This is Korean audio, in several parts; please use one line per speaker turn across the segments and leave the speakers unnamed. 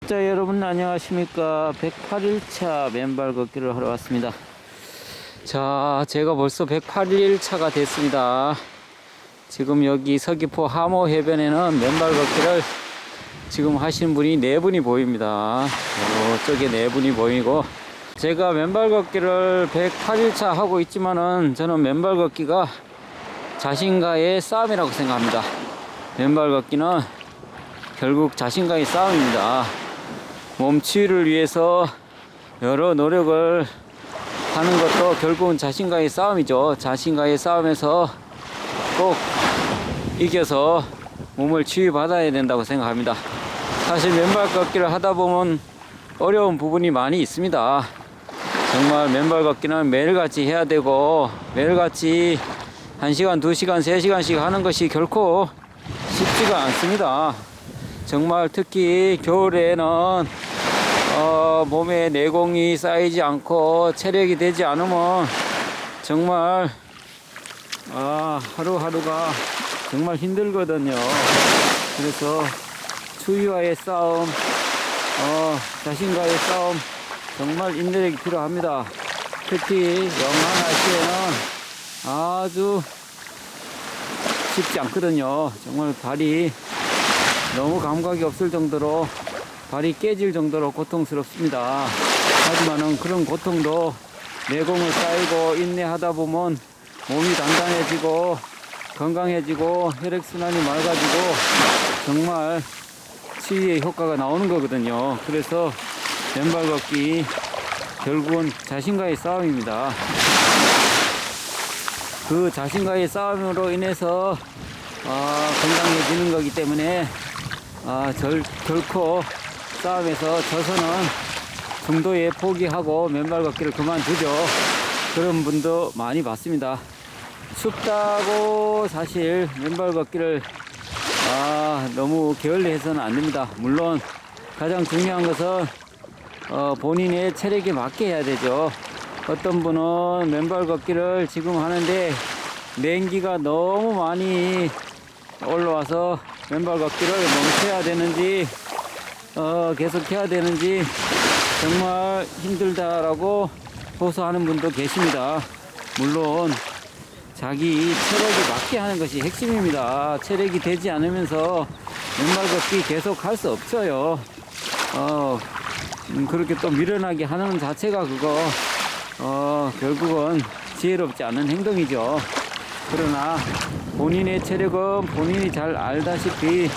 구독자 여러분 안녕하십니까. 108일차 맨발 걷기를 하러 왔습니다. 자, 제가 벌써 108일차가 됐습니다. 지금 여기 서귀포 하모 해변에는 맨발 걷기를 지금 하시는 분이 4분이 보입니다. 저쪽에 4분이 보이고, 제가 맨발 걷기를 108일차 하고 있지만은 저는 맨발 걷기가 자신과의 싸움이라고 생각합니다. 맨발 걷기는 결국 자신과의 싸움입니다. 몸 치유를 위해서 여러 노력을 하는 것도 결국은 자신과의 싸움이죠. 자신과의 싸움에서 꼭 이겨서 몸을 치유받아야 된다고 생각합니다. 사실 맨발 걷기를 하다 보면 어려운 부분이 많이 있습니다. 정말 맨발 걷기는 매일같이 해야 되고, 매일같이 1시간, 2시간, 3시간씩 하는 것이 결코 쉽지가 않습니다. 정말 특히 겨울에는 몸에 내공이 쌓이지 않고 체력이 되지 않으면 정말 하루하루가 정말 힘들거든요. 그래서 추위와의 싸움, 자신과의 싸움, 정말 인내력이 필요합니다. 특히 영하 날씨에는 아주 쉽지 않거든요. 정말 발이 너무 감각이 없을 정도로, 발이 깨질 정도로 고통스럽습니다. 하지만은 그런 고통도 내공을 쌓이고 인내하다 보면 몸이 단단해지고 건강해지고 혈액순환이 맑아지고 정말 치유의 효과가 나오는 거거든요. 그래서 맨발 걷기 결국은 자신과의 싸움입니다. 그 자신과의 싸움으로 인해서 건강해지는 거기 때문에 결코 싸움에서 져서는 중도에 포기하고 맨발 걷기를 그만두죠. 그런 분도 많이 봤습니다. 춥다고 사실 맨발 걷기를 너무 게을리해서는 안 됩니다. 물론 가장 중요한 것은 본인의 체력에 맞게 해야 되죠. 어떤 분은 맨발 걷기를 지금 하는데 냉기가 너무 많이 올라와서 맨발 걷기를 멈춰야 되는지 계속 해야 되는지 정말 힘들다라고 호소하는 분도 계십니다. 물론 자기 체력에 맞게 하는 것이 핵심입니다. 체력이 되지 않으면서 맨발 걷기 계속 할 수 없어요. 그렇게 또 미련하게 하는 자체가 결국은 지혜롭지 않은 행동이죠. 그러나 본인의 체력은 본인이 잘 알다시피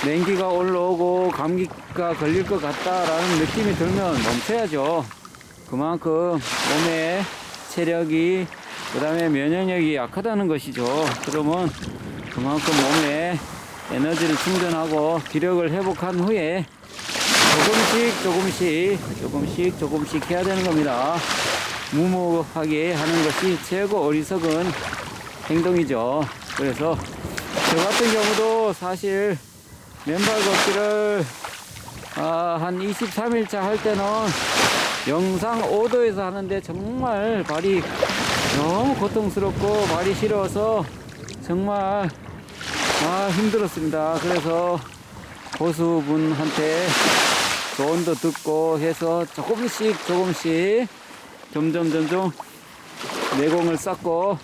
냉기가 올라오고 감기가 걸릴 것 같다라는 느낌이 들면 멈춰야죠. 그만큼 몸의 체력이, 그 다음에 면역력이 약하다는 것이죠. 그러면 그만큼 몸에 에너지를 충전하고 기력을 회복한 후에 조금씩 해야 되는 겁니다. 무모하게 하는 것이 최고 어리석은 행동이죠. 그래서 저 같은 경우도 사실 맨발 걷기를 한 23일차 할 때는 영상 5도에서 하는데 정말 발이 너무 고통스럽고 발이 시려워서 정말 힘들었습니다. 그래서 고수분한테 조언도 듣고 해서 조금씩 점점 내공을 쌓고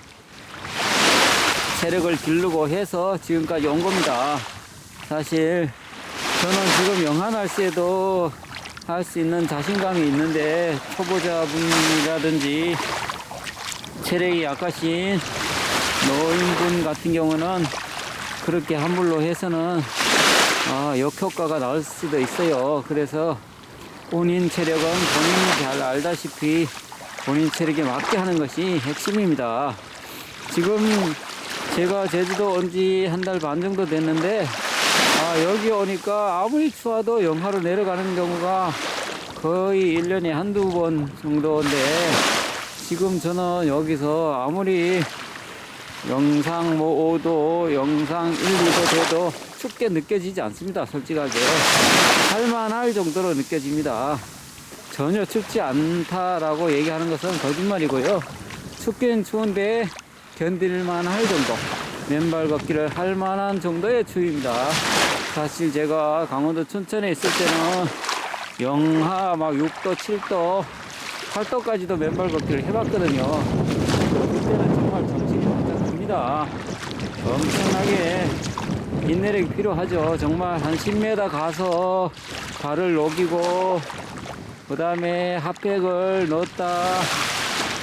체력을 기르고 해서 지금까지 온 겁니다. 사실 저는 지금 영하 날씨에도 할 수 있는 자신감이 있는데, 초보자분이라든지 체력이 약하신 노인분 같은 경우는 그렇게 함부로 해서는 역효과가 나올 수도 있어요. 그래서 본인 체력은 본인이 잘 알다시피 본인 체력에 맞게 하는 것이 핵심입니다. 지금 제가 제주도 온 지 한 달 반 정도 됐는데 여기 오니까 아무리 추워도 영하로 내려가는 경우가 거의 1년에 한두 번 정도인데, 지금 저는 여기서 아무리 영상 5도, 영상 1, 2도 돼도 춥게 느껴지지 않습니다. 솔직하게 할만할 정도로 느껴집니다. 전혀 춥지 않다라고 얘기하는 것은 거짓말이고요. 춥긴 추운데 견딜만 할 정도, 맨발 걷기를 할 만한 정도의 추위입니다. 사실 제가 강원도 춘천에 있을 때는 영하 막 6도, 7도, 8도까지도 맨발 걷기를 해봤거든요. 그때는 정말 정신이 바짝 듭니다. 엄청나게 인내력이 필요하죠. 정말 한 10m 가서 발을 녹이고, 그 다음에 핫팩을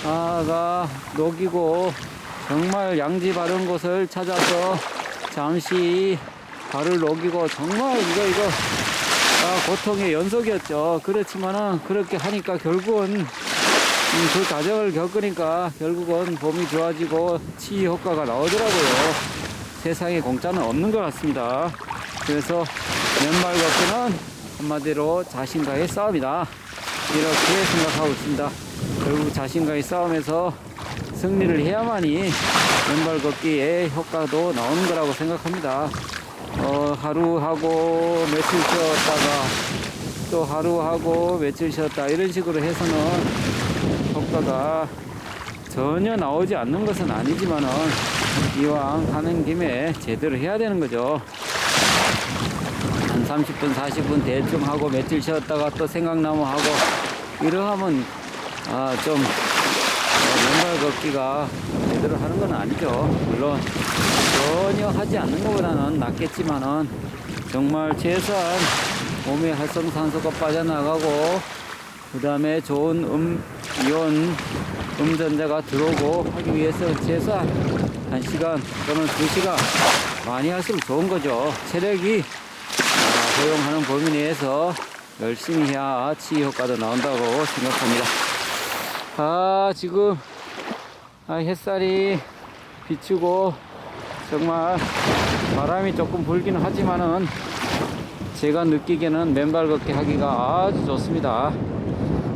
넣었다가 녹이고, 정말 양지 바른 곳을 찾아서 잠시 발을 녹이고, 정말 이거 고통의 연속이었죠. 그렇지만은 그렇게 하니까 결국은 그 과정을 겪으니까 결국은 몸이 좋아지고 치유 효과가 나오더라고요. 세상에 공짜는 없는 것 같습니다. 그래서 맨발 걷기는 한마디로 자신과의 싸움이다, 이렇게 생각하고 있습니다. 결국 자신과의 싸움에서 승리를 해야만이 맨발 걷기의 효과도 나오는 거라고 생각합니다. 하루 하고 며칠 쉬었다가 또 하루 하고 며칠 쉬었다, 이런 식으로 해서는 효과가 전혀 나오지 않는 것은 아니지만은 이왕 하는 김에 제대로 해야 되는 거죠. 한 30분 40분 대충 하고 며칠 쉬었다가 또 생각나면 하고 이러하면 좀 맨발 걷기가 제대로 하는 건 아니죠. 물론 전혀 하지 않는 것보다는 낫겠지만은 정말 최소한 몸에 활성산소가 빠져나가고, 그 다음에 좋은 이온 음전자가 들어오고 하기 위해서 최소한 1시간 또는 2시간 많이 할수록 좋은 거죠. 체력이 허용하는 범위 내에서 열심히 해야 치유 효과도 나온다고 생각합니다. 지금 햇살이 비추고 정말 바람이 조금 불긴 하지만은 제가 느끼기에는 맨발 걷기 하기가 아주 좋습니다.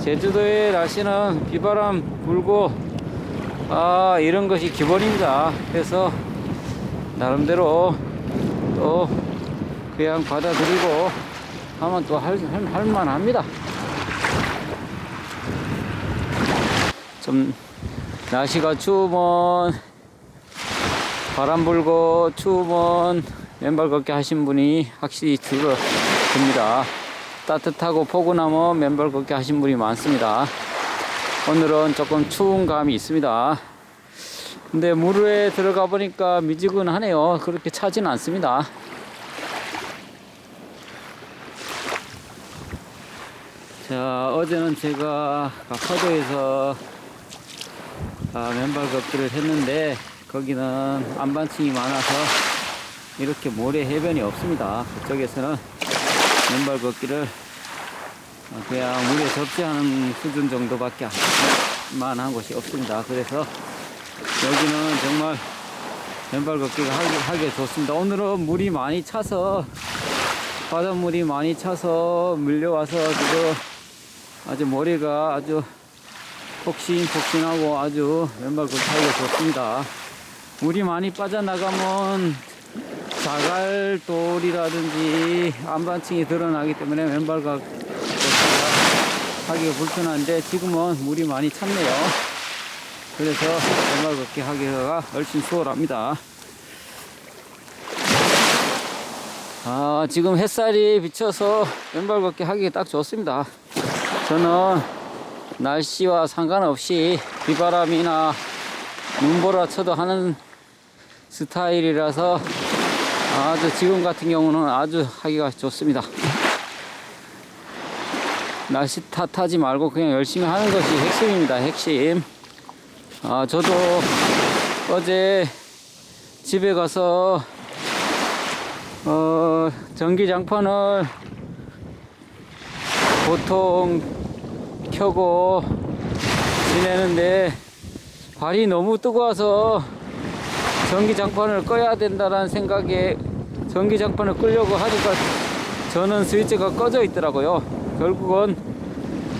제주도의 날씨는 비바람 불고 이런 것이 기본입니다. 그래서 나름대로 또 그냥 받아들이고 하면 또 할만합니다. 좀 날씨가 추우면, 바람 불고 추우면 맨발 걷기 하신 분이 확실히 줄어듭니다. 따뜻하고 포근하면 맨발 걷기 하신 분이 많습니다. 오늘은 조금 추운 감이 있습니다. 근데 물에 들어가 보니까 미지근하네요. 그렇게 차진 않습니다. 자, 어제는 제가 가파도에서 맨발 걷기를 했는데 거기는 안반층이 많아서 이렇게 모래 해변이 없습니다. 그쪽에서는 맨발 걷기를 그냥 물에 접지하는 수준 정도밖에 한 곳이 없습니다. 그래서 여기는 정말 맨발 걷기가 하기 좋습니다. 오늘은 물이 많이 차서, 바닷물이 많이 차서 밀려와서 지금 아주 모래가 아주 폭신폭신하고 아주 맨발 걷기 하기가 좋습니다. 물이 많이 빠져나가면 자갈돌이라든지 안반층이 드러나기 때문에 맨발 걷기가 하기가 불편한데 지금은 물이 많이 찼네요. 그래서 맨발 걷기 하기가 훨씬 수월합니다. 지금 햇살이 비쳐서 맨발 걷기 하기 딱 좋습니다. 저는 날씨와 상관없이 비바람이나 눈보라 쳐도 하는 스타일이라서 아주 지금 같은 경우는 아주 하기가 좋습니다. 날씨 탓하지 말고 그냥 열심히 하는 것이 핵심입니다. 핵심. 저도 어제 집에 가서 전기장판을 보통 켜고 지내는데 발이 너무 뜨거워서 전기장판을 꺼야 된다는 생각에 전기장판을 끄려고 하니까 전원 스위치가 꺼져 있더라고요. 결국은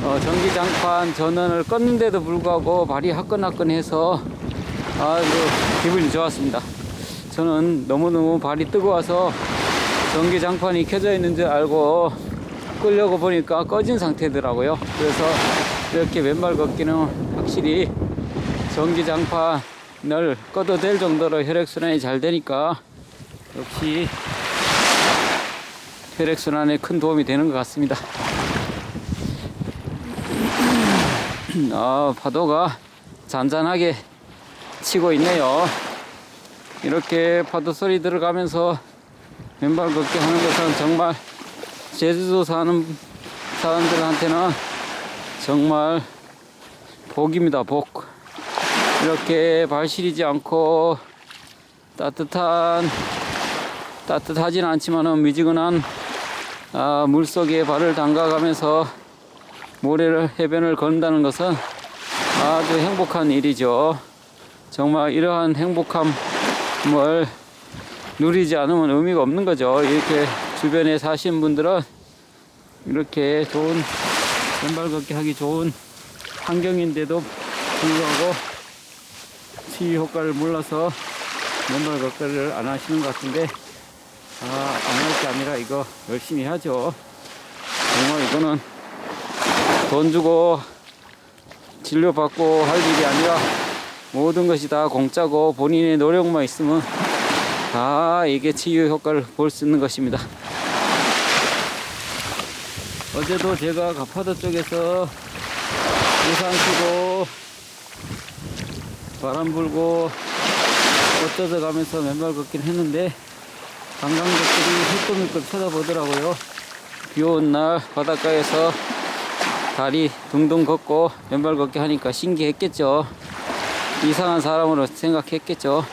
전기장판 전원을 껐는데도 불구하고 발이 화끈화끈해서 아주 기분이 좋았습니다. 저는 너무너무 발이 뜨거워서 전기장판이 켜져 있는 줄 알고 끄려고 보니까 꺼진 상태더라고요. 그래서 이렇게 맨발 걷기는 확실히 전기장판을 꺼도 될 정도로 혈액순환이 잘 되니까 역시 혈액순환에 큰 도움이 되는 것 같습니다. 파도가 잔잔하게 치고 있네요. 이렇게 파도 소리 들어가면서 맨발 걷기 하는 것은 정말 제주도 사는 사람들한테는 정말 복입니다. 복. 이렇게 발 시리지 않고 따뜻하진 않지만은 미지근한 물속에 발을 담가가면서 모래를 해변을 건다는 것은 아주 행복한 일이죠. 정말 이러한 행복함을 누리지 않으면 의미가 없는 거죠. 이렇게 주변에 사시는 분들은 이렇게 좋은 맨발 걷기 하기 좋은 환경인데도 불구하고 치유 효과를 몰라서 맨발 걷기를 안 하시는 것 같은데, 안 할 게 아니라 이거 열심히 하죠. 정말 이거는 돈 주고 진료받고 할 일이 아니라 모든 것이 다 공짜고 본인의 노력만 있으면 다 이게 치유 효과를 볼 수 있는 것입니다. 어제도 제가 가파도 쪽에서 우산 쓰고 바람 불고 꽃 젖어 가면서 맨발 걷기를 했는데 관광객들이 힐끔힐끔 쳐다보더라고요. 비 오는 날 바닷가에서 다리 둥둥 걷고 맨발 걷기 하니까 신기했겠죠. 이상한 사람으로 생각했겠죠.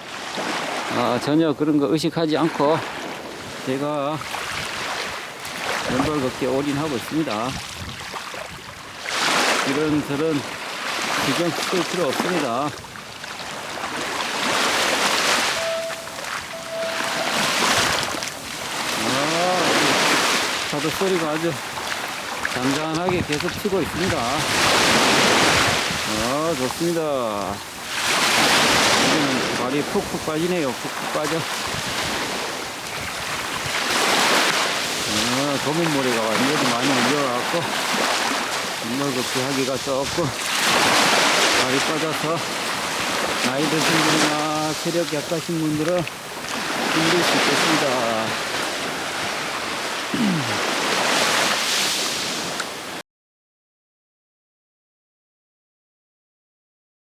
전혀 그런 거 의식하지 않고 제가 맨발 걷기에 올인하고 있습니다. 이런저런 신경 쓸 필요 없습니다. 파도 소리가 아주 잔잔하게 계속 치고 있습니다. 좋습니다. 이제는 발이 푹푹 빠지네요. 푹푹 빠져. 검은 모래가 완전히 많이 밀려와갖고 맨발 걷기 하기가 조금 발이 빠져서 나이 드신 분이나 체력 약하신 분들은 힘들 수 있겠습니다.